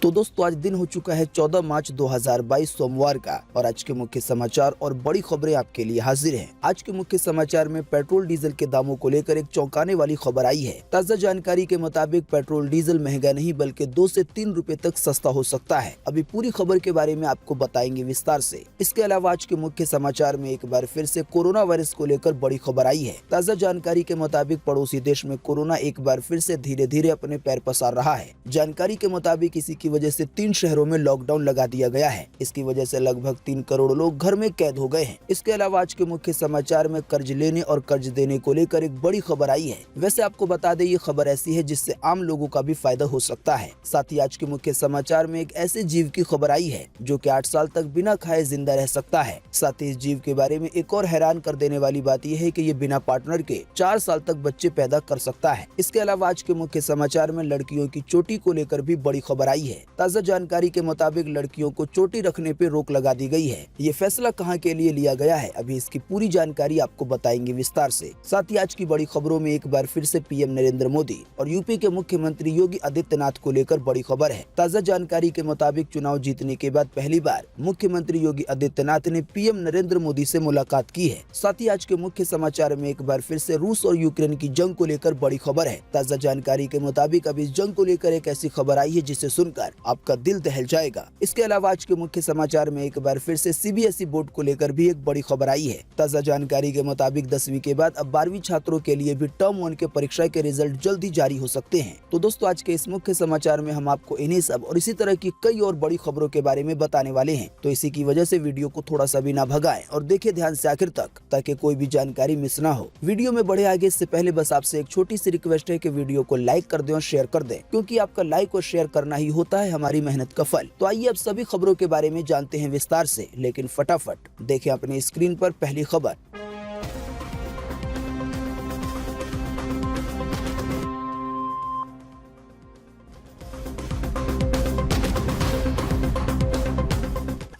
तो दोस्तों आज दिन हो चुका है 14 मार्च 2022 सोमवार का और आज के मुख्य समाचार और बड़ी खबरें आपके लिए हाजिर हैं। आज के मुख्य समाचार में पेट्रोल डीजल के दामों को लेकर एक चौंकाने वाली खबर आई है। ताजा जानकारी के मुताबिक पेट्रोल डीजल महंगा नहीं बल्कि 2 से 3 रुपए तक सस्ता हो सकता है। अभी पूरी खबर के बारे में आपको बताएंगे विस्तार से। इसके अलावा आज के मुख्य समाचार में एक बार फिर से कोरोना वायरस को लेकर बड़ी खबर आई है। ताजा जानकारी के मुताबिक पड़ोसी देश में कोरोना एक बार फिर से धीरे धीरे अपने पैर पसार रहा है। जानकारी के मुताबिक इसी की वजह से 3 शहरों में लॉकडाउन लगा दिया गया है। इसकी वजह से लगभग 3 करोड़ लोग घर में कैद हो गए हैं। इसके अलावा आज के मुख्य समाचार में कर्ज लेने और कर्ज देने को लेकर एक बड़ी खबर आई है। वैसे आपको बता दें ये खबर ऐसी है जिससे आम लोगों का भी फायदा हो सकता है। साथ ही आज के मुख्य समाचार में एक ऐसे जीव की खबर आई है जो कि 8 साल तक बिना खाए जिंदा रह सकता है। साथ ही इस जीव के बारे में एक और हैरान कर देने वाली बात यह है कि ये बिना पार्टनर के 4 साल तक बच्चे पैदा कर सकता है। इसके अलावा आज के मुख्य समाचार में लड़कियों की चोटी को लेकर भी बड़ी खबर आई है। ताजा जानकारी के मुताबिक लड़कियों को चोटी रखने पे रोक लगा दी गई है। ये फैसला कहां के लिए लिया गया है अभी इसकी पूरी जानकारी आपको बताएंगे विस्तार से। साथ ही आज की बड़ी खबरों में एक बार फिर से पीएम नरेंद्र मोदी और यूपी के मुख्यमंत्री योगी आदित्यनाथ को लेकर बड़ी खबर है। ताजा जानकारी के मुताबिक चुनाव जीतने के बाद पहली बार मुख्यमंत्री योगी आदित्यनाथ ने पीएम नरेंद्र मोदी से मुलाकात की है। साथ ही आज के मुख्य समाचार में एक बार फिर से रूस और यूक्रेन की जंग को लेकर बड़ी खबर है। ताजा जानकारी के मुताबिक अब इस जंग को लेकर एक ऐसी खबर आई है जिसे सुनकर आपका दिल दहल जाएगा। इसके अलावा आज के मुख्य समाचार में एक बार फिर से सीबीएसई बोर्ड को लेकर भी एक बड़ी खबर आई है। ताजा जानकारी के मुताबिक 10वीं के बाद अब 12वीं छात्रों के लिए भी टर्म 1 के परीक्षा के रिजल्ट जल्द ही जारी हो सकते हैं। तो दोस्तों आज के इस मुख्य समाचार में हम आपको इन्हीं सब और इसी तरह की कई और बड़ी खबरों के बारे में बताने वाले हैं। तो इसी की वजह से वीडियो को थोड़ा सा भी ना भगाएं और देखें ध्यान से आखिर तक ताकि कोई भी जानकारी मिस ना हो। वीडियो में बढ़े आगे इससे पहले बस आपसे एक छोटी सी रिक्वेस्ट है कि वीडियो को लाइक कर दें और शेयर कर दें, क्योंकि आपका लाइक और शेयर करना ही होता है हमारी मेहनत का फल। तो आइए अब सभी खबरों के बारे में जानते हैं विस्तार से, लेकिन फटाफट देखें अपनी स्क्रीन पर पहली खबर।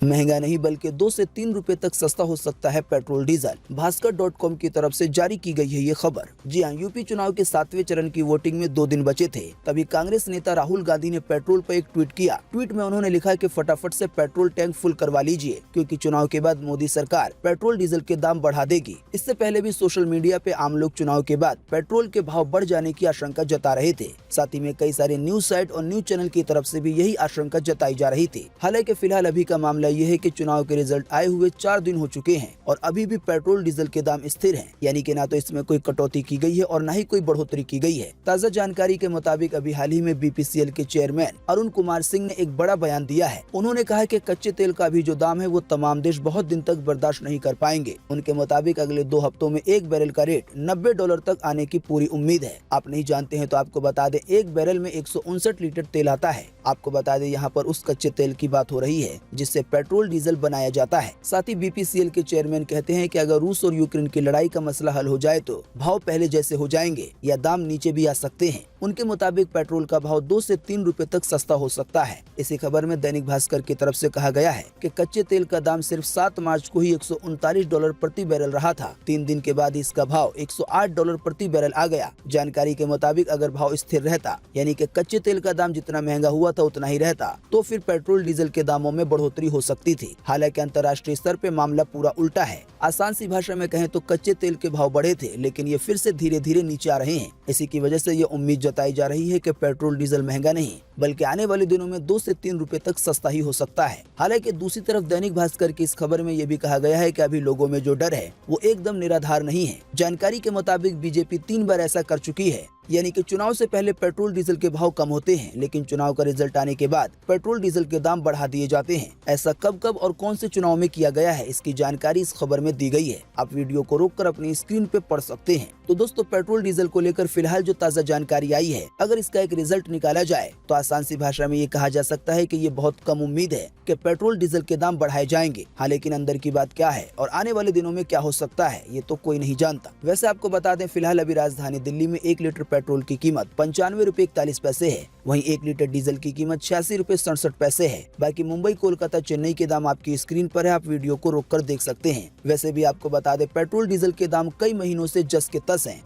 महंगा नहीं बल्कि 2 से 3 रुपए तक सस्ता हो सकता है पेट्रोल डीजल। भास्कर.com की तरफ से जारी की गई है ये खबर। जी हां, यूपी चुनाव के 7वें चरण की वोटिंग में 2 दिन बचे थे। तभी कांग्रेस नेता राहुल गांधी ने पेट्रोल पर एक ट्वीट किया। ट्वीट में उन्होंने लिखा कि फटाफट से पेट्रोल टैंक फुल करवा लीजिए, क्योंकि चुनाव के बाद मोदी सरकार पेट्रोल डीजल के दाम बढ़ा देगी। इससे पहले भी सोशल मीडिया पे आम लोग चुनाव के बाद पेट्रोल के भाव बढ़ जाने की आशंका जता रहे थे। साथ ही में कई सारे न्यूज साइट और न्यूज चैनल की तरफ से भी यही आशंका जताई जा रही थी। हालांकि फिलहाल अभी का मामला ये है कि चुनाव के रिजल्ट आए हुए 4 दिन हो चुके हैं और अभी भी पेट्रोल डीजल के दाम स्थिर हैं, यानी कि ना तो इसमें कोई कटौती की गई है और ना ही कोई बढ़ोतरी की गई है। ताजा जानकारी के मुताबिक अभी हाल ही में बीपीसीएल के चेयरमैन अरुण कुमार सिंह ने एक बड़ा बयान दिया है। उन्होंने कहा कि कच्चे तेल का भी जो दाम है वो तमाम देश बहुत दिन तक बर्दाश्त नहीं कर पाएंगे। उनके मुताबिक अगले 2 हफ्तों में एक बैरल का रेट $90 तक आने की पूरी उम्मीद है। आप नहीं जानते हैं तो आपको बता दें, एक बैरल में 159 लीटर तेल आता है। आपको बता दें यहाँ पर उस कच्चे तेल की बात हो रही है जिससे पेट्रोल डीजल बनाया जाता है। साथ ही बीपीसीएल के चेयरमैन कहते हैं कि अगर रूस और यूक्रेन की लड़ाई का मसला हल हो जाए तो भाव पहले जैसे हो जाएंगे या दाम नीचे भी आ सकते हैं। उनके मुताबिक पेट्रोल का भाव 2 से 3 रुपए तक सस्ता हो सकता है। इसी खबर में दैनिक भास्कर की तरफ से कहा गया है कि कच्चे तेल का दाम सिर्फ 7 मार्च को ही $139 प्रति बैरल रहा था। 3 दिन के बाद इसका भाव $108 प्रति बैरल आ गया। जानकारी के मुताबिक अगर भाव स्थिर रहता, यानी कि कच्चे तेल का दाम जितना महंगा हुआ था उतना ही रहता, तो फिर पेट्रोल डीजल के दामों में बढ़ोतरी हो सकती थी। हालांकि अंतर्राष्ट्रीय स्तर पे मामला पूरा उल्टा है। आसान सी भाषा में कहें तो कच्चे तेल के भाव बढ़े थे, लेकिन ये फिर से धीरे धीरे नीचे आ रहे हैं। इसी की वजह से ये उम्मीद जताई जा रही है कि पेट्रोल डीजल महंगा नहीं बल्कि आने वाले दिनों में 2 से 3 रुपए तक सस्ता ही हो सकता है। हालांकि दूसरी तरफ दैनिक भास्कर की इस खबर में ये भी कहा गया है कि अभी लोगों में जो डर है वो एकदम निराधार नहीं है। जानकारी के मुताबिक बीजेपी 3 बार ऐसा कर चुकी है, यानी कि चुनाव से पहले पेट्रोल डीजल के भाव कम होते हैं, लेकिन चुनाव का रिजल्ट आने के बाद पेट्रोल डीजल के दाम बढ़ा दिए जाते हैं। ऐसा कब कब और कौन से चुनाव में किया गया है, इसकी जानकारी इस खबर में दी गई है। आप वीडियो को रोककर अपनी स्क्रीन पे पढ़ सकते हैं। तो दोस्तों पेट्रोल डीजल को लेकर फिलहाल जो ताजा जानकारी आई है, अगर इसका एक रिजल्ट निकाला जाए तो आसान सी भाषा में ये कहा जा सकता है कि ये बहुत कम उम्मीद है कि पेट्रोल डीजल के दाम बढ़ाए जाएंगे। हाँ, लेकिन अंदर की बात क्या है और आने वाले दिनों में क्या हो सकता है ये तो कोई नहीं जानता। वैसे आपको बता दें, फिलहाल अभी राजधानी दिल्ली में 1 लीटर पेट्रोल की कीमत 95 रुपए 41 पैसे है। वहीं 1 लीटर डीजल की कीमत 86 रुपए 67 पैसे है। बाकी मुंबई, कोलकाता, चेन्नई के दाम आपकी स्क्रीन पर है, आप वीडियो को रोककर देख सकते हैं। वैसे भी आपको बता दें, पेट्रोल डीजल के दाम कई महीनों से जस के तस हैं।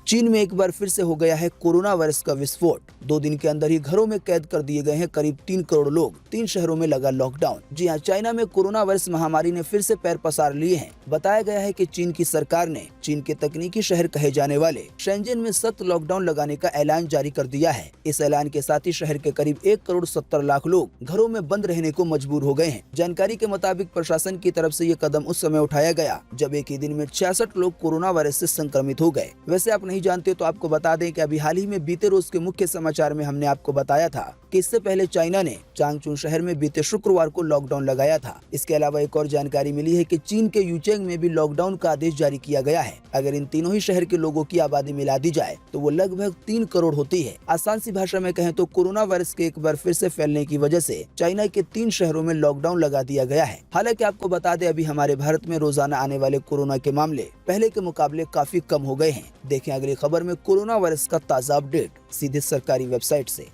चीन में एक बार फिर से हो गया है कोरोना वायरस का विस्फोट। 2 दिन के अंदर ही घरों में कैद कर दिए गए हैं करीब 3 करोड़ लोग। 3 शहरों में लगा लॉकडाउन। जी हां, चाइना में कोरोना वायरस महामारी ने फिर से पैर पसार लिए हैं। बताया गया है कि चीन की सरकार ने चीन के तकनीकी शहर कहे जाने वाले शेंजन में सख्त लॉकडाउन लगाने का ऐलान जारी कर दिया है। इस ऐलान के साथ ही शहर के करीब 1 करोड़ 70 लाख लोग घरों में बंद रहने को मजबूर हो गए हैं। जानकारी के मुताबिक प्रशासन की तरफ से ये कदम उस समय उठाया गया जब एक ही दिन में 66 लोग कोरोना वायरस से संक्रमित हो गए। वैसे आप नहीं जानते तो आपको बता दें कि अभी हाल ही में बीते रोज के मुख्य समाचार में हमने आपको बताया था कि इससे पहले चाइना ने चांगचुन शहर में बीते शुक्रवार को लॉकडाउन लगाया था। इसके अलावा एक और जानकारी मिली है कि चीन के यूचेंग में भी लॉकडाउन का आदेश जारी किया गया है। अगर इन तीनों ही शहर के लोगों की आबादी मिला दी जाए तो वो लगभग 3 करोड़ होती है। आसान सी भाषा में कहें तो कोरोना वायरस के एक बार फिर से फैलने की वजह से चाइना के 3 शहरों में लॉकडाउन लगा दिया गया है। हालांकि आपको बता दें अभी हमारे भारत में रोजाना आने वाले कोरोना के मामले पहले के मुकाबले काफी कम हो गए हैं। देखें अगली खबर में कोरोना वायरस का ताजा अपडेट सीधे सरकारी वेबसाइट से।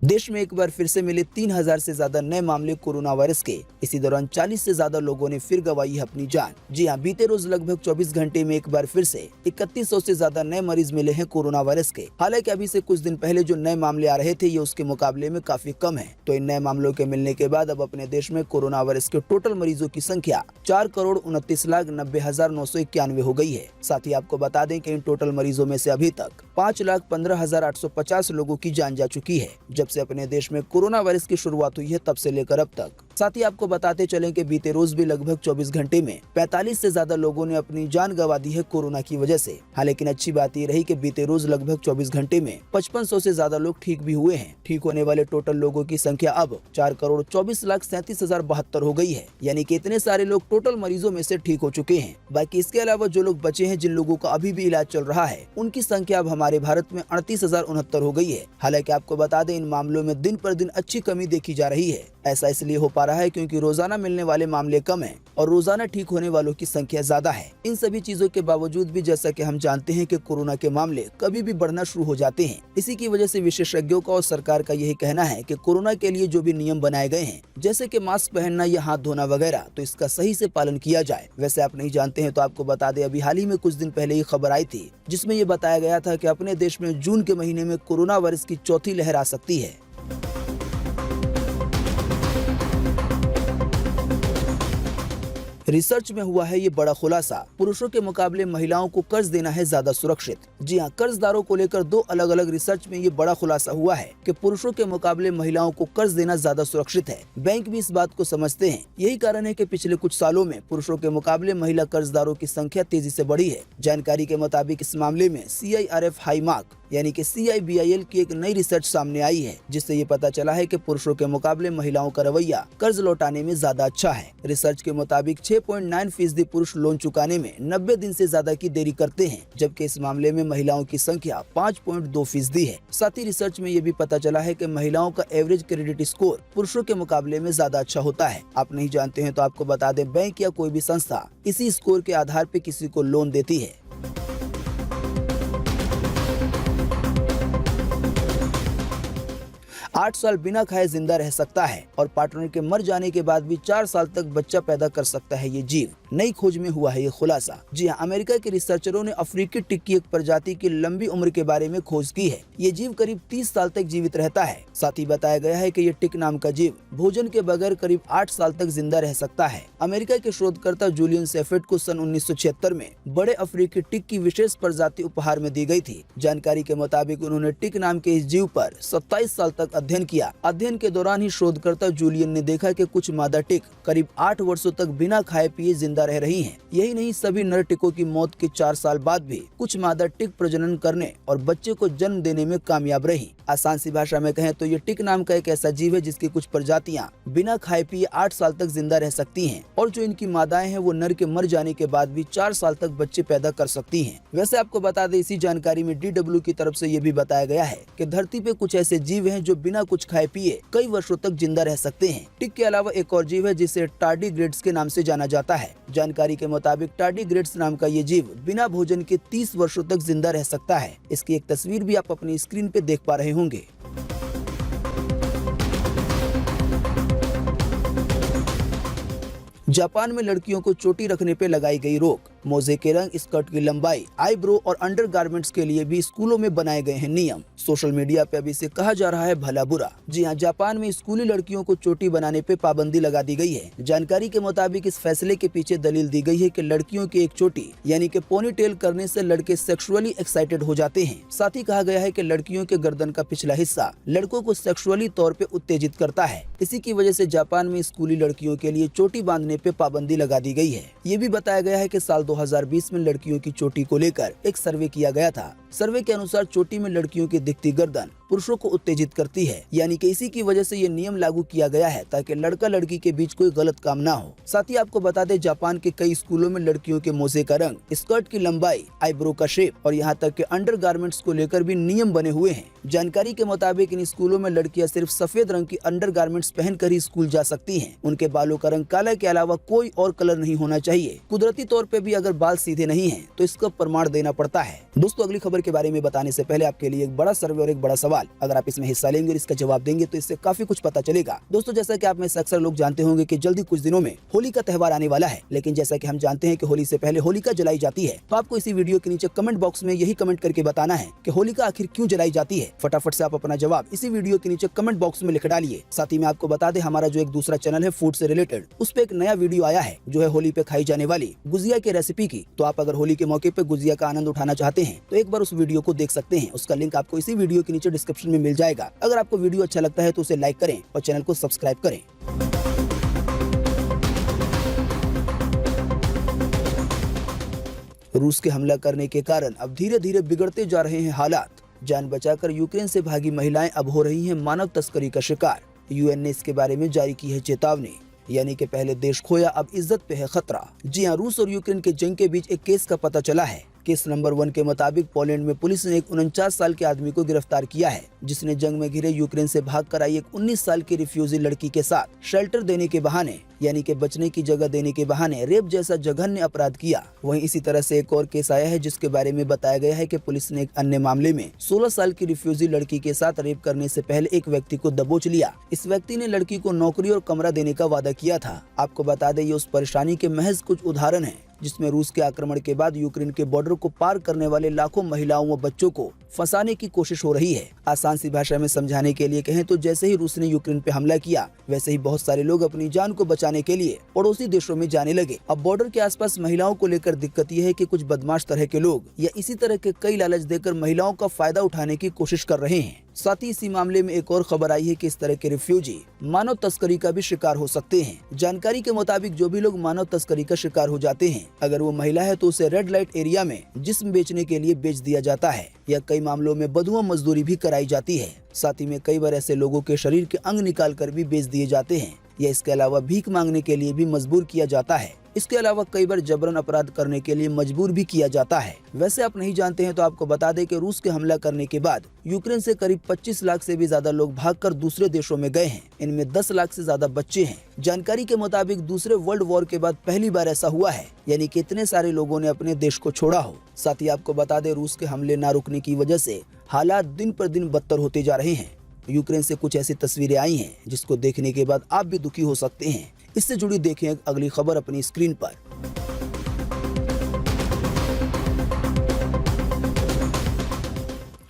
देश में एक बार फिर से मिले 3000 से ज्यादा नए मामले कोरोना वायरस के। इसी दौरान 40 से ज्यादा लोगों ने फिर गंवाई है अपनी जान। जी हां, बीते रोज लगभग 24 घंटे में एक बार फिर से 3100 से ज्यादा नए मरीज मिले हैं कोरोना वायरस के। हालांकि अभी से कुछ दिन पहले जो नए मामले आ रहे थे ये उसके मुकाबले में काफी कम है। तो इन नए मामलों के मिलने के बाद अब अपने देश में कोरोना वायरस के टोटल मरीजों की संख्या 4,29,90,991 हो गई है। साथ ही आपको बता दें कि इन टोटल मरीजों में से अभी तक 5,15,850 लोगों की जान जा चुकी है। जब से अपने देश में कोरोना वायरस की शुरुआत हुई है तब से लेकर अब तक। साथ ही आपको बताते चलें कि बीते रोज भी लगभग 24 घंटे में 45 से ज्यादा लोगों ने अपनी जान गंवा दी है कोरोना की वजह से। हालांकि अच्छी बात ये रही कि बीते रोज लगभग 24 घंटे में 5500 से ज्यादा लोग ठीक भी हुए हैं। ठीक होने वाले टोटल लोगों की संख्या अब 4,24,37,072 हो गई है। यानी कि इतने सारे लोग टोटल मरीजों में से ठीक हो चुके हैं। बाकी इसके अलावा जो लोग बचे हैं, जिन लोगों का अभी भी इलाज चल रहा है, उनकी संख्या अब हमारे भारत में 38,069 हो गई है। हालांकि आपको बता दें इन मामलों में दिन पर दिन अच्छी कमी देखी जा रही है। ऐसा इसलिए हो पा रहा है क्योंकि रोजाना मिलने वाले मामले कम हैं और रोजाना ठीक होने वालों की संख्या ज्यादा है। इन सभी चीजों के बावजूद भी जैसा कि हम जानते हैं कि कोरोना के मामले कभी भी बढ़ना शुरू हो जाते हैं। इसी की वजह से विशेषज्ञों का और सरकार का यही कहना है कि कोरोना के लिए जो भी नियम बनाए गए हैं, जैसे कि मास्क पहनना या हाथ धोना वगैरह, तो इसका सही से पालन किया जाए। वैसे आप नहीं जानते हैं तो आपको बता दें अभी हाल ही में कुछ दिन पहले ये खबर आई थी जिसमें ये बताया गया था कि अपने देश में जून के महीने में कोरोना वायरस की चौथी लहर आ सकती है। रिसर्च में हुआ है ये बड़ा खुलासा। पुरुषों के मुकाबले महिलाओं को कर्ज देना है ज्यादा सुरक्षित। जी हां, कर्जदारों को लेकर 2 अलग अलग रिसर्च में ये बड़ा खुलासा हुआ है कि पुरुषों के मुकाबले महिलाओं को कर्ज देना ज्यादा सुरक्षित है। बैंक भी इस बात को समझते हैं। यही कारण है कि पिछले कुछ सालों में पुरुषों के मुकाबले महिला कर्जदारों की संख्या तेजी से बढ़ी है। जानकारी के मुताबिक इस मामले में CIRF हाई मार्क यानी कि CIBIL की एक नई रिसर्च सामने आई है, जिससे ये पता चला है कि पुरुषों के मुकाबले महिलाओं का रवैया कर्ज लौटाने में ज्यादा अच्छा है। रिसर्च के मुताबिक 6.9% पुरुष लोन चुकाने में 90 दिन से ज्यादा की देरी करते हैं, जबकि इस मामले में महिलाओं की संख्या 5.2% है। साथ ही रिसर्च में ये भी पता चला है कि महिलाओं का एवरेज क्रेडिट स्कोर पुरुषों के मुकाबले में ज्यादा अच्छा होता है। आप नहीं जानते हैं तो आपको बता दें, बैंक या कोई भी संस्था इसी स्कोर के आधार पर किसी को लोन देती है। 8 साल बिना खाए जिंदा रह सकता है और पार्टनर के मर जाने के बाद भी 4 साल तक बच्चा पैदा कर सकता है ये जीव। नई खोज में हुआ है ये खुलासा। जी हाँ, अमेरिका के रिसर्चरों ने अफ्रीकी टिक की एक प्रजाति की लंबी उम्र के बारे में खोज की है। ये जीव करीब 30 साल तक जीवित रहता है। साथ ही बताया गया है कि ये टिक नाम का जीव भोजन के बगैर करीब 8 साल तक जिंदा रह सकता है। अमेरिका के शोधकर्ता जूलियन सेफेट को सन 1976 में बड़े अफ्रीकी टिक की विशेष प्रजाति उपहार में दी गई थी। जानकारी के मुताबिक उन्होंने टिक नाम के इस जीव पर 27 साल तक अध्ययन किया। अध्ययन के दौरान ही शोधकर्ता जूलियन ने देखा कि कुछ मादा टिक करीब 8 वर्षों तक बिना खाए पिए जिंदा रह रही हैं। यही नहीं, सभी नर टिकों की मौत के 4 साल बाद भी कुछ मादा टिक प्रजनन करने और बच्चे को जन्म देने में कामयाब रही। आसान सी भाषा में कहें तो ये टिक नाम का एक ऐसा जीव है जिसकी कुछ प्रजातियां बिना खाए पिए 8 साल तक जिंदा रह सकती हैं और जो इनकी मादाएं हैं वो नर के मर जाने के बाद भी 4 साल तक बच्चे पैदा कर सकती हैं। वैसे आपको बता दें, इसी जानकारी में DW की तरफ से ये भी बताया गया है कि धरती पे कुछ ऐसे जीव हैं जो बिना कुछ खाए पिए कई वर्षों तक जिंदा रह सकते हैं। टिक के अलावा एक और जीव है जिसे टार्डिग्रेड्स के नाम से जाना जाता है। जानकारी के मुताबिक टार्डिग्रेड्स नाम का ये जीव बिना भोजन के 30 वर्षों तक जिंदा रह सकता है। इसकी एक तस्वीर भी आप अपनी स्क्रीन पे देख पा रहे होंगे। जापान में लड़कियों को चोटी रखने पे लगाई गई रोक। मोजे के रंग, स्कर्ट की लंबाई, आईब्रो और अंडरगारमेंट्स के लिए भी स्कूलों में बनाए गए हैं नियम। सोशल मीडिया पे अब इसे कहा जा रहा है भला बुरा। जी हाँ, जापान में स्कूली लड़कियों को चोटी बनाने पे पाबंदी लगा दी गई है। जानकारी के मुताबिक इस फैसले के पीछे दलील दी गई है कि लड़कियों की एक चोटी यानी कि पोनीटेल करने से लड़के सेक्सुअली एक्साइटेड हो जाते हैं। साथ ही कहा गया है कि लड़कियों के गर्दन का पिछला हिस्सा लड़कों को सेक्सुअली तौर पे उत्तेजित करता है। इसी की वजह से जापान में स्कूली लड़कियों के लिए चोटी बांधने पे पाबंदी लगा दी गई है। ये भी बताया गया है कि साल 2020 में लड़कियों की चोटी को लेकर एक सर्वे किया गया था। सर्वे के अनुसार चोटी में लड़कियों की दिखती गर्दन पुरुषों को उत्तेजित करती है, यानी कि इसी की वजह से ये नियम लागू किया गया है ताकि लड़का लड़की के बीच कोई गलत काम ना हो। साथ ही आपको बता दें, जापान के कई स्कूलों में लड़कियों के मोजे का रंग, स्कर्ट की लंबाई, आईब्रो का शेप और यहाँ तक के अंडरगारमेंट्स को लेकर भी नियम बने हुए हैं। जानकारी के मुताबिक इन स्कूलों में लड़कियां सिर्फ सफेद रंग की अंडरगारमेंट्स पहनकर ही स्कूल जा सकती हैं। उनके बालों का रंग काला के अलावा कोई और कलर नहीं होना चाहिए। कुदरती तौर पे भी अगर बाल सीधे नहीं हैं, तो इसका प्रमाण देना पड़ता है। दोस्तों, अगली खबर के बारे में बताने से पहले आपके लिए एक बड़ा सर्वे और एक बड़ा सवाल। अगर आप इसमें हिस्सा लेंगे और इसका जवाब देंगे तो इससे काफी कुछ पता चलेगा। दोस्तों, जैसा कि आप में से अक्सर लोग जानते होंगे कि जल्दी कुछ दिनों में होली का त्यौहार आने वाला है, लेकिन जैसा कि हम जानते हैं कि होली से पहले होलिका जलाई जाती है। तो आपको इसी वीडियो के नीचे कमेंट बॉक्स में यही कमेंट करके बताना है कि होलिका आखिर क्यों जलाई जाती है। फटाफट से आप अपना जवाब इसी वीडियो के नीचे कमेंट बॉक्स में लिख डालिए। साथ ही मैं आपको बता दें, हमारा जो एक दूसरा चैनल है फूड से रिलेटेड, उस पे एक नया वीडियो आया है जो है होली पे खाई जाने वाली गुजिया की रेसिपी की। तो आप अगर होली के मौके पे गुजिया का आनंद उठाना चाहते हैं तो एक बार उस वीडियो को देख सकते हैं। उसका लिंक आपको इसी वीडियो के नीचे डिस्क्रिप्शन में मिल जाएगा। अगर आपको वीडियो अच्छा लगता है तो उसे लाइक करें और चैनल को सब्सक्राइब करें। रूस के हमला करने के कारण अब धीरे धीरे बिगड़ते जा रहे हैं हालात। जान बचाकर यूक्रेन से भागी महिलाएं अब हो रही हैं मानव तस्करी का शिकार। यूएन ने इसके बारे में जारी की है चेतावनी, यानी कि पहले देश खोया अब इज्जत पे है खतरा। जी हाँ, रूस और यूक्रेन के जंग के बीच एक केस का पता चला है। केस नंबर 1 के मुताबिक पोलैंड में पुलिस ने एक 49 साल के आदमी को गिरफ्तार किया है, जिसने जंग में घिरे यूक्रेन से भागकर आई एक 19 साल की रिफ्यूजी लड़की के साथ शेल्टर देने के बहाने, यानी कि बचने की जगह देने के बहाने रेप जैसा जघन्य अपराध किया। वहीं इसी तरह से एक और केस आया है जिसके बारे में बताया गया है कि पुलिस ने एक अन्य मामले में 16 साल की रिफ्यूजी लड़की के साथ रेप करने से पहले एक व्यक्ति को दबोच लिया। इस व्यक्ति ने लड़की को नौकरी और कमरा देने का वादा किया था। आपको बता दें, ये उस परेशानी के महज कुछ उदाहरण हैं जिसमें रूस के आक्रमण के बाद यूक्रेन के बॉर्डर को पार करने वाले लाखों महिलाओं व बच्चों को फंसाने की कोशिश हो रही है। आसान सी भाषा में समझाने के लिए कहें तो जैसे ही रूस ने यूक्रेन पे हमला किया, वैसे ही बहुत सारे लोग अपनी जान को बचाने के लिए पड़ोसी देशों में जाने लगे। अब बॉर्डर के आसपास महिलाओं को लेकर दिक्कत यह है कि कुछ बदमाश तरह के लोग या इसी तरह के कई लालच देकर महिलाओं का फायदा उठाने की कोशिश कर रहे हैं। साथ ही इसी मामले में एक और खबर आई है कि इस तरह के रिफ्यूजी मानव तस्करी का भी शिकार हो सकते हैं। जानकारी के मुताबिक जो भी लोग मानव तस्करी का शिकार हो जाते हैं, अगर वो महिला है तो उसे रेड लाइट एरिया में जिस्म बेचने के लिए बेच दिया जाता है या कई मामलों में बधुआ मजदूरी भी कराई जाती है। साथ ही में कई बार ऐसे लोगों के शरीर के अंग निकाल कर भी बेच दिए जाते हैं या इसके अलावा भीख मांगने के लिए भी मजबूर किया जाता है। इसके अलावा कई बार जबरन अपराध करने के लिए मजबूर भी किया जाता है। वैसे आप नहीं जानते हैं तो आपको बता दें कि रूस के हमला करने के बाद यूक्रेन से करीब 25 लाख से भी ज्यादा लोग भागकर दूसरे देशों में गए हैं। इनमें 10 लाख से ज्यादा बच्चे हैं। जानकारी के मुताबिक दूसरे वर्ल्ड वॉर के बाद पहली बार ऐसा हुआ है, यानी कि इतने सारे लोगों ने अपने देश को छोड़ा हो। साथ ही आपको बता दें, रूस के हमले न रुकने की वजह से हालात दिन पर दिन बदतर होते जा रहे हैं। यूक्रेन से कुछ ऐसी तस्वीरें आई हैं जिसको देखने के बाद आप भी दुखी हो सकते हैं। इससे जुड़ी देखें अगली खबर अपनी स्क्रीन पर।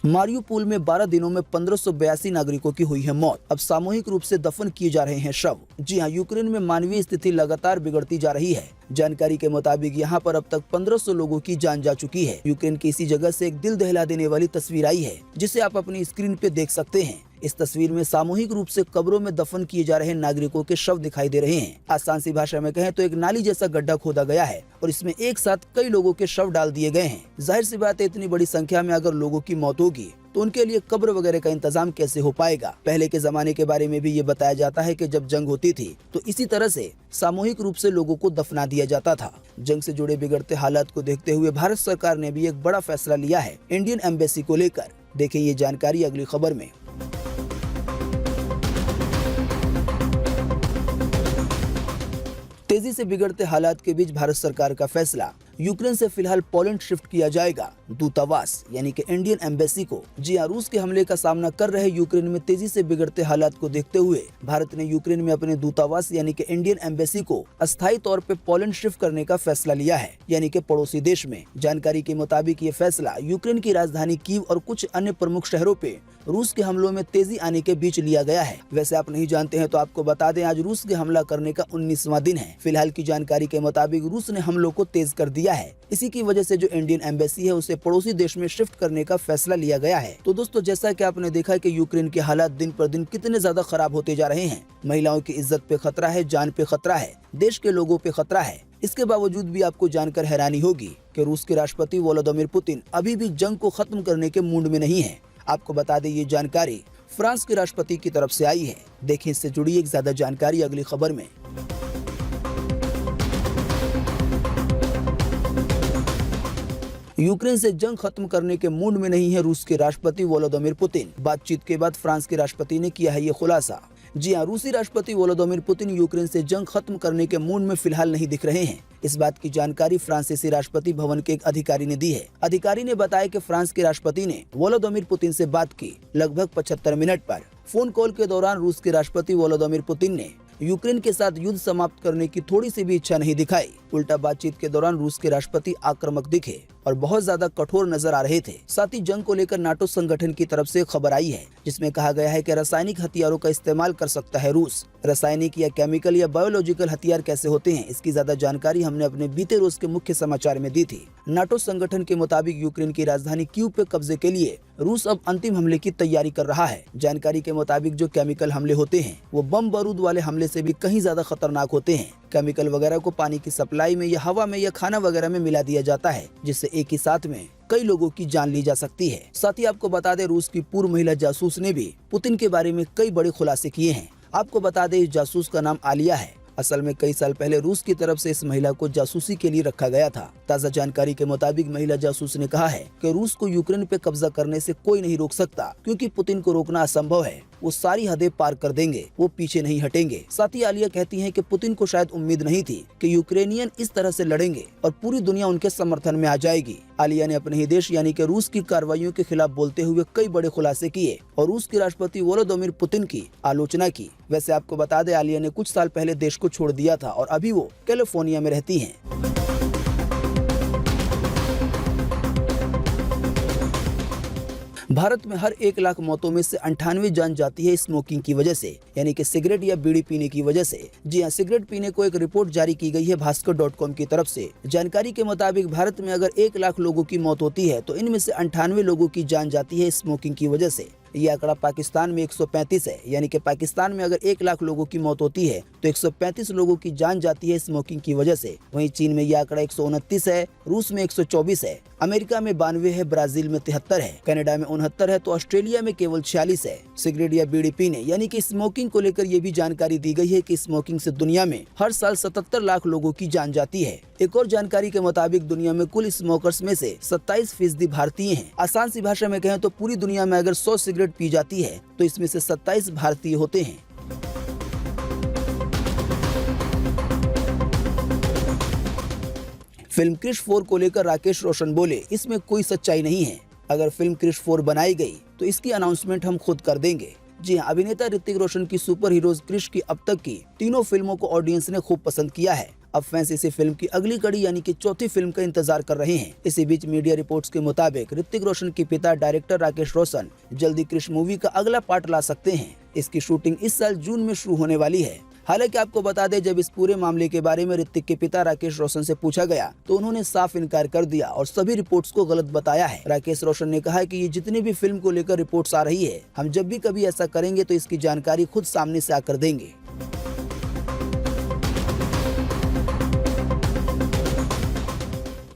मारियुपोल में 12 दिनों में 1582 नागरिकों की हुई है मौत। अब सामूहिक रूप से दफन किए जा रहे हैं शव। जी हाँ, यूक्रेन में मानवीय स्थिति लगातार बिगड़ती जा रही है। जानकारी के मुताबिक यहाँ पर अब तक 1500 लोगों की जान जा चुकी है। यूक्रेन की इसी जगह से एक दिल दहला देने वाली तस्वीर आई है जिसे आप अपनी स्क्रीन पे देख सकते हैं। इस तस्वीर में सामूहिक रूप से कब्रों में दफन किए जा रहे नागरिकों के शव दिखाई दे रहे हैं। आसान सी भाषा में कहें तो एक नाली जैसा गड्ढा खोदा गया है और इसमें एक साथ कई लोगों के शव डाल दिए गए हैं। जाहिर सी बात है, इतनी बड़ी संख्या में अगर लोगों की मौत होगी तो उनके लिए कब्र वगैरह का इंतजाम कैसे हो पाएगा। पहले के जमाने के बारे में भी ये बताया जाता है कि जब जंग होती थी तो इसी तरह से सामूहिक रूप से लोगों को दफना दिया जाता था। जंग से जुड़े बिगड़ते हालात को देखते हुए भारत सरकार ने भी एक बड़ा फैसला लिया है इंडियन एम्बेसी को लेकर। देखें ये जानकारी अगली खबर में। तेजी से बिगड़ते हालात के बीच भारत सरकार का फैसला। यूक्रेन से फिलहाल पोलैंड शिफ्ट किया जाएगा दूतावास यानी कि इंडियन एम्बेसी को। जी हां, रूस के हमले का सामना कर रहे यूक्रेन में तेजी से बिगड़ते हालात को देखते हुए भारत ने यूक्रेन में अपने दूतावास यानी कि इंडियन एम्बेसी को अस्थायी तौर पे पोलैंड शिफ्ट करने का फैसला लिया है, यानी कि पड़ोसी देश में। जानकारी के मुताबिक ये फैसला यूक्रेन की राजधानी कीव और कुछ अन्य प्रमुख शहरों पे रूस के हमलों में तेजी आने के बीच लिया गया है। वैसे आप नहीं जानते हैं तो आपको बता दें, आज रूस के हमला करने का 19वां दिन है। फिलहाल की जानकारी के मुताबिक रूस ने हमलों को तेज कर दिया है। इसी की वजह से जो इंडियन एम्बेसी है उसे पड़ोसी देश में शिफ्ट करने का फैसला लिया गया है। तो दोस्तों, जैसा कि आपने देखा कि यूक्रेन के हालात दिन पर दिन कितने ज्यादा खराब होते जा रहे हैं। महिलाओं की इज्जत पे खतरा है, जान पे खतरा है, देश के लोगों पे खतरा है। इसके बावजूद भी आपको जानकर हैरानी होगी कि रूस के राष्ट्रपति व्लादिमीर पुतिन अभी भी जंग को खत्म करने के मूड में नहीं है। आपको बता दें, ये जानकारी फ्रांस के राष्ट्रपति की तरफ से आई है। देखें इससे जुड़ी एक ज्यादा जानकारी अगली खबर में। यूक्रेन से जंग खत्म करने के मूड में नहीं है रूस के राष्ट्रपति व्लादिमीर पुतिन। बातचीत के बाद फ्रांस के राष्ट्रपति ने किया है ये खुलासा। जी हां, रूसी राष्ट्रपति व्लादिमीर पुतिन यूक्रेन से जंग खत्म करने के मूड में फिलहाल नहीं दिख रहे हैं। इस बात की जानकारी फ्रांसीसी राष्ट्रपति भवन के एक अधिकारी ने दी है। अधिकारी ने बताया कि फ्रांस के राष्ट्रपति ने व्लादिमीर पुतिन से बात की। लगभग 75 मिनट पर फोन कॉल के दौरान रूस के राष्ट्रपति व्लादिमीर पुतिन ने यूक्रेन के साथ युद्ध समाप्त करने की थोड़ी सी भी इच्छा नहीं दिखाई। उल्टा बातचीत के दौरान रूस के राष्ट्रपति आक्रामक दिखे और बहुत ज्यादा कठोर नजर आ रहे थे। साथ ही जंग को लेकर नाटो संगठन की तरफ से खबर आई है, जिसमें कहा गया है कि रासायनिक हथियारों का इस्तेमाल कर सकता है रूस। रासायनिक या केमिकल या बायोलॉजिकल हथियार कैसे होते हैं, इसकी ज्यादा जानकारी हमने अपने बीते रोज के मुख्य समाचार में दी थी। नाटो संगठन के मुताबिक यूक्रेन की राजधानी कीव पे कब्जे के लिए रूस अब अंतिम हमले की तैयारी कर रहा है। जानकारी के मुताबिक जो केमिकल हमले होते हैं वो बम बारूद वाले हमले से भी कहीं ज्यादा खतरनाक होते हैं। केमिकल वगैरह को पानी की सप्लाई में या हवा में या खाना वगैरह में मिला दिया जाता है, जिससे एक ही साथ में कई लोगों की जान ली जा सकती है। साथ ही आपको बता दें, रूस की पूर्व महिला जासूस ने भी पुतिन के बारे में कई बड़े खुलासे किए हैं। आपको बता दें, इस जासूस का नाम आलिया है। असल में कई साल पहले रूस की तरफ से इस महिला को जासूसी के लिए रखा गया था। ताज़ा जानकारी के मुताबिक महिला जासूस ने कहा है कि रूस को यूक्रेन पे कब्जा करने से कोई नहीं रोक सकता, क्योंकि पुतिन को रोकना असंभव है। वो सारी हदें पार कर देंगे, वो पीछे नहीं हटेंगे। साथ ही आलिया कहती हैं कि पुतिन को शायद उम्मीद नहीं थी कि यूक्रेनियन इस तरह से लड़ेंगे और पूरी दुनिया उनके समर्थन में आ जाएगी। आलिया ने अपने ही देश यानी कि रूस की कार्रवाइयों के खिलाफ बोलते हुए कई बड़े खुलासे किए और रूस के राष्ट्रपति व्लादिमीर पुतिन की आलोचना की। वैसे आपको बता दें, आलिया ने कुछ साल पहले देश को छोड़ दिया था और अभी वो कैलिफोर्निया में रहती हैं। भारत में हर 1 लाख मौतों में से 98 जान जाती है स्मोकिंग की वजह से, यानी कि सिगरेट या बीड़ी पीने की वजह से। जी हां, सिगरेट पीने को एक रिपोर्ट जारी की गई है भास्कर.com की तरफ से। जानकारी के मुताबिक भारत में अगर 1 लाख लोगों की मौत होती है तो इनमें से 98 लोगों की जान जाती है स्मोकिंग की वजह से। ये आंकड़ा पाकिस्तान में 135 है, यानी कि पाकिस्तान में अगर 1 लाख लोगों की मौत होती है तो 135 लोगों की जान जाती है स्मोकिंग की वजह से। वहीं चीन में यह आंकड़ा 129 है, रूस में 124 है, अमेरिका में 92 है, ब्राजील में 73 है, कनाडा में 69 है, तो ऑस्ट्रेलिया में केवल 46 है। सिगरेट या बीड़ी पीने यानी कि स्मोकिंग को लेकर ये भी जानकारी दी गई है कि स्मोकिंग से दुनिया में हर साल 77 लाख लोगों की जान जाती है। एक और जानकारी के मुताबिक दुनिया में कुल स्मोकर्स में से 27% भारतीय हैं। आसान सी भाषा में कहें तो पूरी दुनिया में अगर 100 सिगरेट पी जाती है तो इसमें से 27 भारतीय होते हैं। फिल्म क्रिश 4 को लेकर राकेश रोशन बोले, इसमें कोई सच्चाई नहीं है। अगर फिल्म क्रिश 4 बनाई गई तो इसकी अनाउंसमेंट हम खुद कर देंगे। जी हाँ, अभिनेता ऋतिक रोशन की सुपर हीरोज क्रिश की अब तक की तीनों फिल्मों को ऑडियंस ने खूब पसंद किया है। अब फैंस इसी फिल्म की अगली कड़ी यानी कि चौथी फिल्म का इंतजार कर रहे हैं। इसी बीच मीडिया रिपोर्ट्स के मुताबिक ऋतिक रोशन के पिता डायरेक्टर राकेश रोशन जल्दी क्रिश मूवी का अगला पार्ट ला सकते हैं। इसकी शूटिंग इस साल जून में शुरू होने वाली है। हालांकि आपको बता दें, जब इस पूरे मामले के बारे में ऋतिक के पिता राकेश रोशन से पूछा गया तो उन्होंने साफ इनकार कर दिया और सभी रिपोर्ट्स को गलत बताया है। राकेश रोशन ने कहा कि ये जितनी भी फिल्म को लेकर रिपोर्ट्स आ रही है, हम जब भी कभी ऐसा करेंगे तो इसकी जानकारी खुद सामने से आकर देंगे।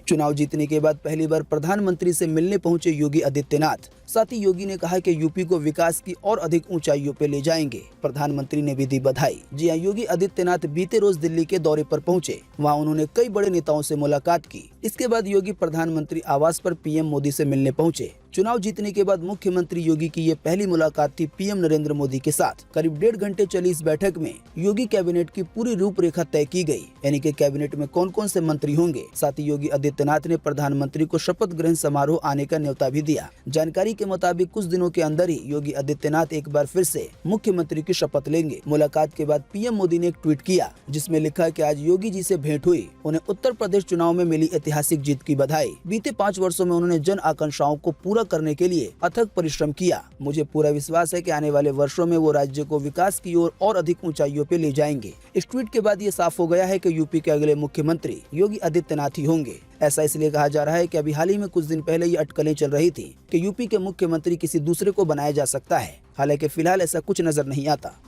चुनाव जीतने के बाद पहली बार प्रधानमंत्री से मिलने पहुंचे योगी आदित्यनाथ। साथ ही योगी ने कहा कि यूपी को विकास की और अधिक ऊंचाइयों पे ले जाएंगे। प्रधानमंत्री ने भी दी बधाई। जी हां, योगी आदित्यनाथ बीते रोज दिल्ली के दौरे पर पहुंचे। वहां उन्होंने कई बड़े नेताओं से मुलाकात की इसके बाद योगी प्रधानमंत्री आवास पर पीएम मोदी से मिलने पहुंचे। चुनाव जीतने के बाद मुख्यमंत्री योगी की ये पहली मुलाकात थी पीएम नरेंद्र मोदी के साथ। करीब 1.5 घंटे चली इस बैठक में योगी कैबिनेट की पूरी रूपरेखा तय की गई, यानी कि कैबिनेट में कौन कौन से मंत्री होंगे। साथ ही योगी आदित्यनाथ ने प्रधानमंत्री को शपथ ग्रहण समारोह आने का न्योता भी दिया। जानकारी के मुताबिक कुछ दिनों के अंदर ही योगी आदित्यनाथ एक बार फिर से मुख्यमंत्री की शपथ लेंगे। मुलाकात के बाद पीएम मोदी ने एक ट्वीट किया जिसमें लिखा कि आज योगी जी से भेंट हुई, उन्हें उत्तर प्रदेश चुनाव में मिली ऐतिहासिक जीत की बधाई। बीते 5 वर्षों में उन्होंने जन आकांक्षाओं को पूरा करने के लिए अथक परिश्रम किया। मुझे पूरा विश्वास है कि आने वाले वर्षों में वो राज्य को विकास की ओर और अधिक ऊंचाइयों पे ले जाएंगे। इस ट्वीट के बाद ये साफ हो गया है कि यूपी के अगले मुख्यमंत्री योगी आदित्यनाथ ही होंगे। ऐसा इसलिए कहा जा रहा है कि अभी हाल ही में कुछ दिन पहले ये अटकलें चल रही थी कि यूपी के मुख्यमंत्री किसी दूसरे को बनाया जा सकता है। हालांकि फिलहाल ऐसा कुछ नजर नहीं आता।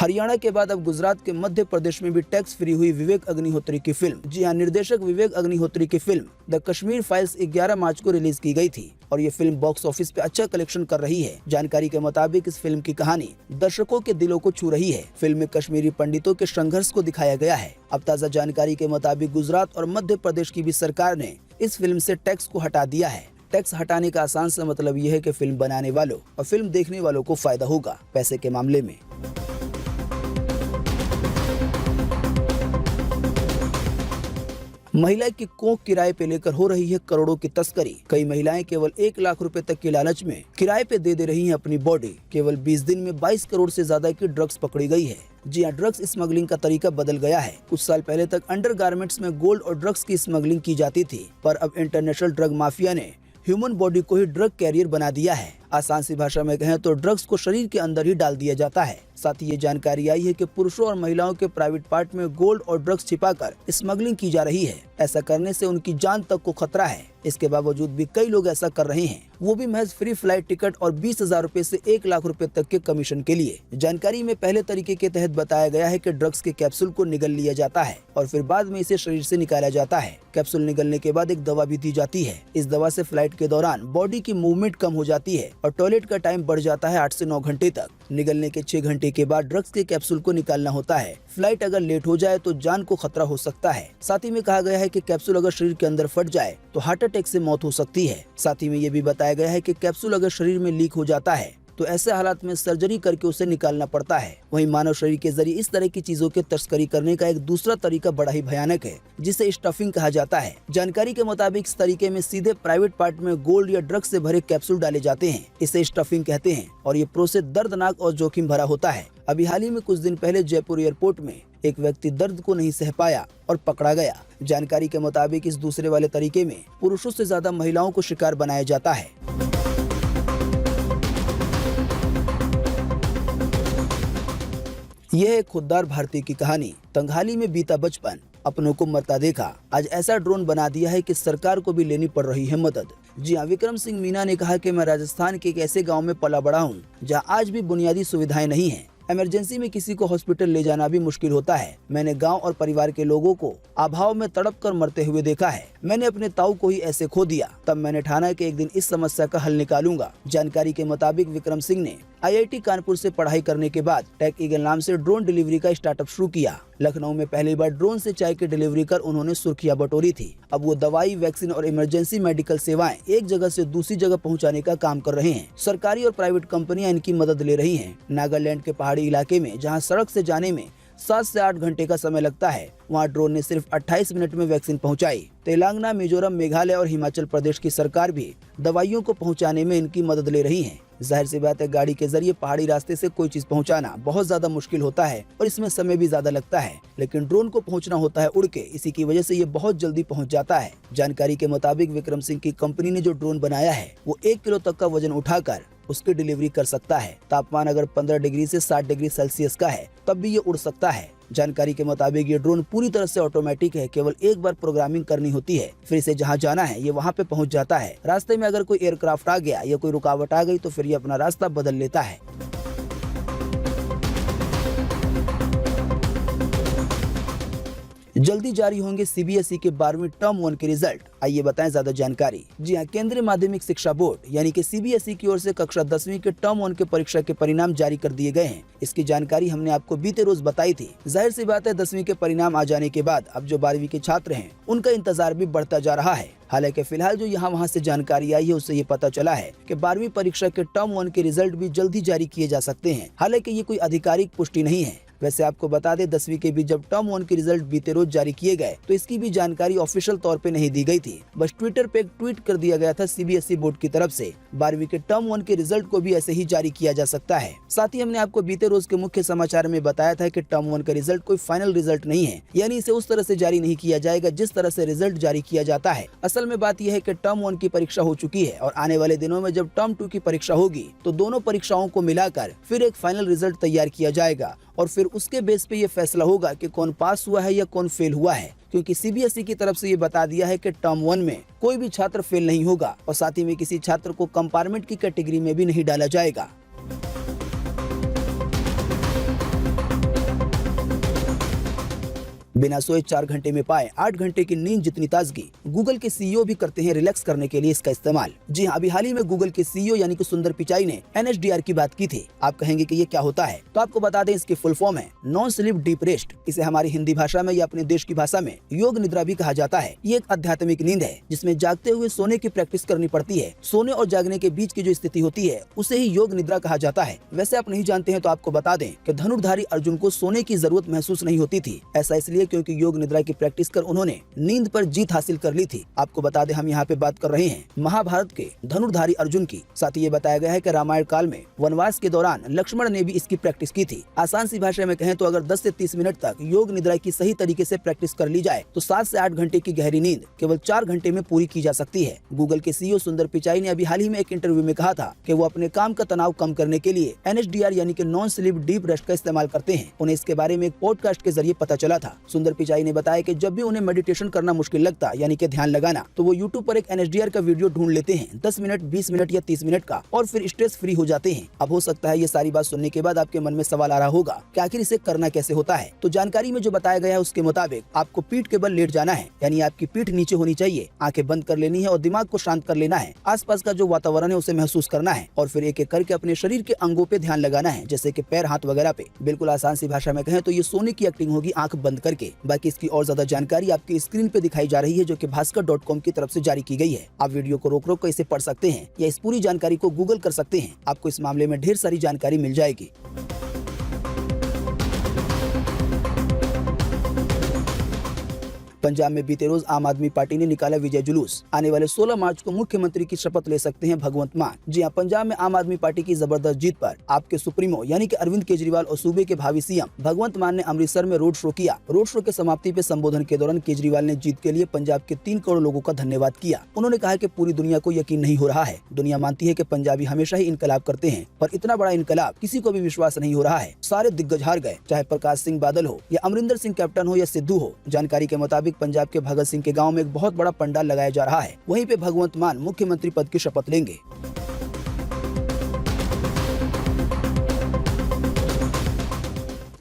हरियाणा के बाद अब गुजरात के मध्य प्रदेश में भी टैक्स फ्री हुई विवेक अग्निहोत्री की फिल्म। जी हां, निर्देशक विवेक अग्निहोत्री की फिल्म द कश्मीर फाइल्स 11 मार्च को रिलीज की गई थी और ये फिल्म बॉक्स ऑफिस पे अच्छा कलेक्शन कर रही है। जानकारी के मुताबिक इस फिल्म की कहानी दर्शकों के दिलों को छू रही है। फिल्म में कश्मीरी पंडितों के संघर्ष को दिखाया गया है। अब ताज़ा जानकारी के मुताबिक गुजरात और मध्य प्रदेश की भी सरकार ने इस फिल्म से टैक्स को हटा दिया है। टैक्स हटाने का आसान सा मतलब यह है कि फिल्म बनाने वालों और फिल्म देखने वालों को फायदा होगा पैसे के मामले में। महिला की कोख किराए पे लेकर हो रही है करोड़ों की तस्करी। कई महिलाएं केवल 1 लाख रुपए तक के लालच में किराए पे दे रही हैं अपनी बॉडी। केवल 20 दिन में 22 करोड़ से ज्यादा की ड्रग्स पकड़ी गई है। जी हां, ड्रग्स स्मगलिंग का तरीका बदल गया है। कुछ साल पहले तक अंडरगारमेंट्स में गोल्ड और ड्रग्स की स्मगलिंग की जाती थी, पर अब इंटरनेशनल ड्रग माफिया ने ह्यूमन बॉडी को ही ड्रग कैरियर बना दिया है। आसान सी भाषा में कहें तो ड्रग्स को शरीर के अंदर ही डाल दिया जाता है। साथ ही ये जानकारी आई है कि पुरुषों और महिलाओं के प्राइवेट पार्ट में गोल्ड और ड्रग्स छिपाकर स्मगलिंग की जा रही है। ऐसा करने से उनकी जान तक को खतरा है। इसके बावजूद भी कई लोग ऐसा कर रहे हैं, वो भी महज फ्री फ्लाइट टिकट और 20,000 रुपए से 1 लाख रुपए तक के कमीशन के लिए। जानकारी में पहले तरीके के तहत बताया गया है कि ड्रग्स के कैप्सूल को निगल लिया जाता है और फिर बाद में इसे शरीर से निकाला जाता है। कैप्सूल निगलने के बाद एक दवा भी दी जाती है। इस दवा से फ्लाइट के दौरान बॉडी की मूवमेंट कम हो जाती है और टॉयलेट का टाइम बढ़ जाता है 8 से 9 घंटे तक। निगलने के 6 घंटे के बाद ड्रग्स के कैप्सूल को निकालना होता है। फ्लाइट अगर लेट हो जाए तो जान को खतरा हो सकता है। साथ ही में कहा गया है कि कैप्सूल अगर शरीर के अंदर फट जाए तो हार्ट अटैक से मौत हो सकती है। साथ ही में ये भी बताया गया है कि कैप्सूल अगर शरीर में लीक हो जाता है तो ऐसे हालात में सर्जरी करके उसे निकालना पड़ता है। वहीं मानव शरीर के जरिए इस तरह की चीजों के तस्करी करने का एक दूसरा तरीका बड़ा ही भयानक है, जिसे स्टफिंग कहा जाता है। जानकारी के मुताबिक इस तरीके में सीधे प्राइवेट पार्ट में गोल्ड या ड्रग्स से भरे कैप्सूल डाले जाते हैं। इसे स्टफिंग कहते हैं और ये प्रोसेस दर्दनाक और जोखिम भरा होता है। अभी हाल ही में कुछ दिन पहले जयपुर एयरपोर्ट में एक व्यक्ति दर्द को नहीं सह पाया और पकड़ा गया। जानकारी के मुताबिक इस दूसरे वाले तरीके में पुरुषों से ज्यादा महिलाओं को शिकार बनाया जाता है। यह एक खुददार भारतीय की कहानी। तंगहाली में बीता बचपन, अपनों को मरता देखा। आज ऐसा ड्रोन बना दिया है कि सरकार को भी लेनी पड़ रही है मदद। जी हाँ, विक्रम सिंह मीना ने कहा कि मैं राजस्थान के एक ऐसे गांव में पला बड़ा हूँ जहाँ आज भी बुनियादी सुविधाएं नहीं है। इमरजेंसी में किसी को हॉस्पिटल ले जाना भी मुश्किल होता है। मैंने गांव और परिवार के लोगों को अभाव में तड़प कर मरते हुए देखा है। मैंने अपने ताऊ को ही ऐसे खो दिया। तब मैंने ठाना कि एक दिन इस समस्या का हल निकालूंगा। जानकारी के मुताबिक विक्रम सिंह ने IIT कानपुर से पढ़ाई करने के बाद टेक ईगल नाम से ड्रोन डिलीवरी का स्टार्टअप शुरू किया। लखनऊ में पहली बार ड्रोन से चाय की डिलीवरी कर उन्होंने सुर्खियां बटोरी थी। अब वो दवाई, वैक्सीन और इमरजेंसी मेडिकल सेवाएं एक जगह से दूसरी जगह पहुंचाने का काम कर रहे हैं। सरकारी और प्राइवेट कंपनियां इनकी मदद ले रही हैं। नागालैंड के पहाड़ी इलाके में जहां सड़क से जाने में 7 से 8 घंटे का समय लगता है, वहां ड्रोन ने सिर्फ 28 मिनट में वैक्सीन पहुंचाई। तेलंगाना, मिजोरम, मेघालय और हिमाचल प्रदेश की सरकार भी दवाइयों को पहुंचाने में इनकी मदद ले रही है। जाहिर सी बात है, गाड़ी के जरिए पहाड़ी रास्ते से कोई चीज पहुंचाना बहुत ज्यादा मुश्किल होता है और इसमें समय भी ज्यादा लगता है, लेकिन ड्रोन को पहुंचना होता है उड़ के। इसी की वजह से ये बहुत जल्दी पहुंच जाता है। जानकारी के मुताबिक विक्रम सिंह की कंपनी ने जो ड्रोन बनाया है वो 1 किलो तक का वजन उठाकर उसकी डिलीवरी कर सकता है। तापमान अगर 15 डिग्री से 60 डिग्री सेल्सियस का है तब भी ये उड़ सकता है। जानकारी के मुताबिक ये ड्रोन पूरी तरह से ऑटोमेटिक है। केवल एक बार प्रोग्रामिंग करनी होती है, फिर इसे जहां जाना है ये वहां पे पहुंच जाता है। रास्ते में अगर कोई एयरक्राफ्ट आ गया या कोई रुकावट आ गई तो फिर ये अपना रास्ता बदल लेता है। जल्दी जारी होंगे सीबीएसई के 12वीं टर्म 1 के रिजल्ट, आइए बताएं ज्यादा जानकारी। जी हां, केंद्रीय माध्यमिक शिक्षा बोर्ड यानी कि सीबीएसई की ओर से कक्षा 10वीं के टर्म 1 के परीक्षा के परिणाम जारी कर दिए गए हैं। इसकी जानकारी हमने आपको बीते रोज बताई थी। जाहिर सी बात है, 10वीं के परिणाम आ जाने के बाद अब जो 12वीं के छात्र हैं उनका इंतजार भी बढ़ता जा रहा है। हालांकि फिलहाल जो यहाँ वहाँ से जानकारी आई है उससे ये पता चला है कि 12वीं परीक्षा के टर्म 1 के रिजल्ट भी जल्द ही जारी किए जा सकते हैं। हालांकि ये कोई आधिकारिक पुष्टि नहीं है। वैसे आपको बता दें, 10वीं के भी जब टर्म 1 के रिजल्ट बीते रोज जारी किए गए तो इसकी भी जानकारी ऑफिशियल तौर पे नहीं दी गई थी। बस ट्विटर पे एक ट्वीट कर दिया गया था सीबीएसई बोर्ड की तरफ से। 12वीं के टर्म 1 के रिजल्ट को भी ऐसे ही जारी किया जा सकता है। साथ ही हमने आपको बीते रोज के मुख्य समाचार में बताया था कि टर्म 1 का रिजल्ट कोई फाइनल रिजल्ट नहीं है, यानी इसे उस तरह से जारी नहीं किया जाएगा जिस तरह से रिजल्ट जारी किया जाता है। असल में बात यह है कि टर्म 1 की परीक्षा हो चुकी है और आने वाले दिनों में जब टर्म 2 की परीक्षा होगी तो दोनों परीक्षाओं को मिलाकर फिर एक फाइनल रिजल्ट तैयार किया जाएगा और फिर उसके बेस पे ये फैसला होगा कि कौन पास हुआ है या कौन फेल हुआ है। क्योंकि सीबीएसई की तरफ से ये बता दिया है कि टर्म 1 में कोई भी छात्र फेल नहीं होगा और साथ ही में किसी छात्र को कंपार्टमेंट की कैटेगरी में भी नहीं डाला जाएगा। बिना सोए 4 घंटे में पाए 8 घंटे की नींद जितनी ताजगी, गूगल के सीईओ भी करते हैं रिलैक्स करने के लिए इसका इस्तेमाल। जी हाँ, अभी हाल ही में गूगल के सीईओ यानी कि सुंदर पिचाई ने NSDR की बात की थी। आप कहेंगे कि ये क्या होता है, तो आपको बता दें इसकी फुल फॉर्म है नॉन स्लीप डीप रेस्ट। इसे हमारी हिंदी भाषा में या अपने देश की भाषा में योग निद्रा भी कहा जाता है। ये एक आध्यात्मिक नींद है जिसमें जागते हुए सोने की प्रैक्टिस करनी पड़ती है। सोने और जागने के बीच की जो स्थिति होती है उसे ही योग निद्रा कहा जाता है। वैसे आप नहीं जानते हैं तो आपको बता दें कि धनुर्धारी अर्जुन को सोने की जरूरत महसूस नहीं होती थी। ऐसा इसलिए क्योंकि योग निद्रा की प्रैक्टिस कर उन्होंने नींद पर जीत हासिल कर ली थी। आपको बता दें, हम यहाँ पे बात कर रहे हैं महाभारत के धनुर्धारी अर्जुन की। साथ ही ये बताया गया है कि रामायण काल में वनवास के दौरान लक्ष्मण ने भी इसकी प्रैक्टिस की थी। आसान सी भाषा में कहें तो अगर 10 से 30 मिनट तक योग निद्रा की सही तरीके से प्रैक्टिस कर ली जाए तो 7 से 8 घंटे की गहरी नींद केवल 4 घंटे में पूरी की जा सकती है। गूगल के सीईओ सुंदर पिचाई ने अभी हाल ही में एक इंटरव्यू में कहा था कि वो अपने काम का तनाव कम करने के लिए NSDR यानी कि नॉन स्लीप डीप रेस्ट का इस्तेमाल करते हैं। उन्हें इसके बारे में एक पॉडकास्ट के जरिए पता चला था। सुंदर पिचाई ने बताया कि जब भी उन्हें मेडिटेशन करना मुश्किल लगता यानी कि ध्यान लगाना, तो वो यूट्यूब पर एक NSDR का वीडियो ढूंढ लेते हैं 10 मिनट, 20 मिनट या 30 मिनट का, और फिर स्ट्रेस फ्री हो जाते हैं। अब हो सकता है ये सारी बात सुनने के बाद आपके मन में सवाल आ रहा होगा कि आखिर इसे करना कैसे होता है। तो जानकारी में जो बताया गया है उसके मुताबिक आपको पीठ के बल लेट जाना है, यानी आपकी पीठ नीचे होनी चाहिए, आंखें बंद कर लेनी है और दिमाग को शांत कर लेना है। आसपास का जो वातावरण है उसे महसूस करना है और फिर एक एक करके अपने शरीर के अंगों पे ध्यान लगाना है, जैसे कि पैर, हाथ वगैरह पे। बिल्कुल आसान सी भाषा में कहें तो ये सोने की एक्टिंग होगी आंख बंद करके। बाकी इसकी और ज्यादा जानकारी आपकी स्क्रीन पे दिखाई जा रही है, जो कि भास्कर.com की तरफ से जारी की गई है। आप वीडियो को रोक रोक कर इसे पढ़ सकते हैं या इस पूरी जानकारी को गूगल कर सकते हैं। आपको इस मामले में ढेर सारी जानकारी मिल जाएगी। पंजाब में बीते रोज आम आदमी पार्टी ने निकाला विजय जुलूस। आने वाले 16 मार्च को मुख्यमंत्री की शपथ ले सकते हैं भगवंत मान। जी हां, पंजाब में आम आदमी पार्टी की जबरदस्त जीत पर आपके सुप्रीमो यानी कि अरविंद केजरीवाल और सूबे के भावी सीएम भगवंत मान ने अमृतसर में रोड शो किया। रोड शो के समाप्ति पे संबोधन के दौरान केजरीवाल ने जीत के लिए पंजाब के 3 करोड़ लोगों का धन्यवाद किया। उन्होंने कहा कि पूरी दुनिया को यकीन नहीं हो रहा है। दुनिया मानती है कि पंजाबी हमेशा ही इनकलाब करते हैं, पर इतना बड़ा इनकलाब किसी को भी विश्वास नहीं हो रहा है। सारे दिग्गज हार गए, चाहे प्रकाश सिंह बादल हो या अमरिंदर सिंह कैप्टन हो या सिद्धू हो। जानकारी के मुताबिक पंजाब के भगत सिंह के गांव में एक बहुत बड़ा पंडाल लगाया जा रहा है। वहीं पे भगवंत मान मुख्यमंत्री पद की शपथ लेंगे।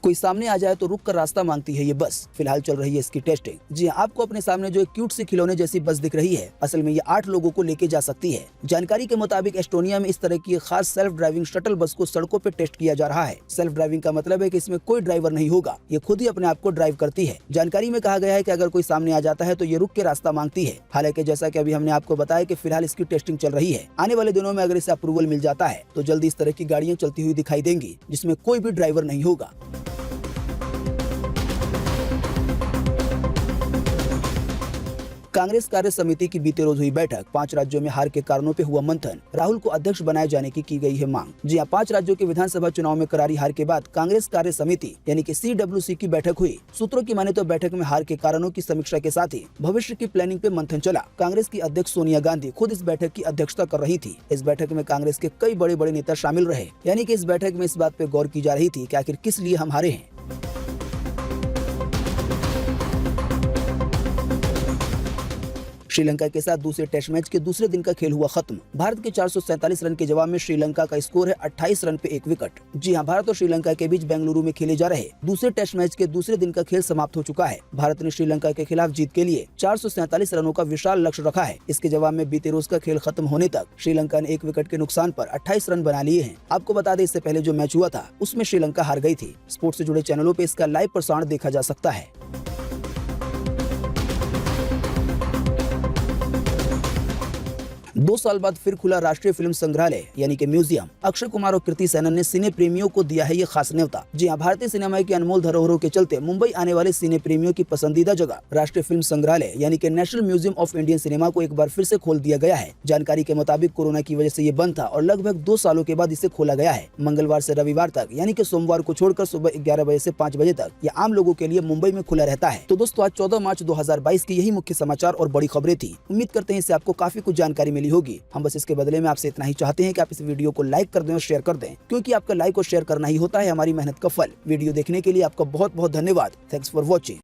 कोई सामने आ जाए तो रुक कर रास्ता मांगती है ये बस। फिलहाल चल रही है इसकी टेस्टिंग। जी हाँ, आपको अपने सामने जो एक क्यूट सी खिलौने जैसी बस दिख रही है, असल में ये 8 लोगों को लेके जा सकती है। जानकारी के मुताबिक एस्टोनिया में इस तरह की खास सेल्फ ड्राइविंग शटल बस को सड़कों पे टेस्ट किया जा रहा है। सेल्फ ड्राइविंग का मतलब है कि इसमें कोई ड्राइवर नहीं होगा, ये खुद ही अपने आप को ड्राइव करती है। जानकारी में कहा गया है कि अगर कोई सामने आ जाता है तो ये रुक के रास्ता मांगती है। हालांकि जैसा कि अभी हमने आपको बताया कि फिलहाल इसकी टेस्टिंग चल रही है। आने वाले दिनों में अगर इसे अप्रूवल मिल जाता है तो जल्दी इस तरह की गाड़ियां चलती हुई दिखाई देंगी जिसमें कोई भी ड्राइवर नहीं होगा। कांग्रेस कार्य समिति की बीते रोज हुई बैठक। 5 राज्यों में हार के कारणों पे हुआ मंथन। राहुल को अध्यक्ष बनाए जाने की गई है मांग। जी हां, 5 राज्यों के विधानसभा चुनाव में करारी हार के बाद कांग्रेस कार्य समिति यानी कि CWC की बैठक हुई। सूत्रों की माने तो बैठक में हार के कारणों की समीक्षा के साथ ही भविष्य की प्लानिंग पे मंथन चला। कांग्रेस की अध्यक्ष सोनिया गांधी खुद इस बैठक की अध्यक्षता कर रही थी। इस बैठक में कांग्रेस के कई बड़े बड़े नेता शामिल रहे, यानी कि इस बैठक में इस बात पे गौर की जा रही थी कि आखिर किस लिए हम हारे हैं। श्रीलंका के साथ दूसरे टेस्ट मैच के दूसरे दिन का खेल हुआ खत्म। भारत के 447 रन के जवाब में श्रीलंका का स्कोर है 28 रन पे 1 विकेट। जी हां, भारत और श्रीलंका के बीच बेंगलुरु में खेले जा रहे दूसरे टेस्ट मैच के दूसरे दिन का खेल समाप्त हो चुका है। भारत ने श्रीलंका के खिलाफ जीत के लिए 447 रनों का विशाल लक्ष्य रखा है। इसके जवाब में बीते रोज का खेल खत्म होने तक श्रीलंका ने 1 विकेट के नुकसान पर 28 रन बना लिए हैं। आपको बता दें, इससे पहले जो मैच हुआ था उसमें श्रीलंका हार गई थी। स्पोर्ट्स से जुड़े चैनलों पे इसका लाइव प्रसारण देखा जा सकता है। 2 साल बाद फिर खुला राष्ट्रीय फिल्म संग्रहालय यानी कि म्यूजियम। अक्षय कुमार और कृति सेनन ने सिने प्रेमियों को दिया है ये खास न्योता। जी हां, भारतीय सिनेमा की अनमोल धरोहरों के चलते मुंबई आने वाले सिने प्रेमियों की पसंदीदा जगह राष्ट्रीय फिल्म संग्रहालय यानी कि national museum of Indian cinema को एक बार फिर से खोल दिया गया है। जानकारी के मुताबिक कोरोना की वजह से ये बंद था और लगभग 2 सालों के बाद इसे खोला गया है। मंगलवार से रविवार तक यानी कि सोमवार को छोड़कर सुबह 11 बजे से 5 बजे तक यह आम लोगों के लिए मुंबई में खुला रहता है। तो दोस्तों, आज 14 मार्च 2022 की यही मुख्य समाचार और बड़ी खबरें थी। उम्मीद करते हैं इससे आपको काफी कुछ जानकारी मिली होगी। हम बस इसके बदले में आपसे इतना ही चाहते हैं कि आप इस वीडियो को लाइक कर दें और शेयर कर दें, क्योंकि आपका लाइक और शेयर करना ही होता है हमारी मेहनत का फल। वीडियो देखने के लिए आपका बहुत बहुत धन्यवाद। Thanks for watching.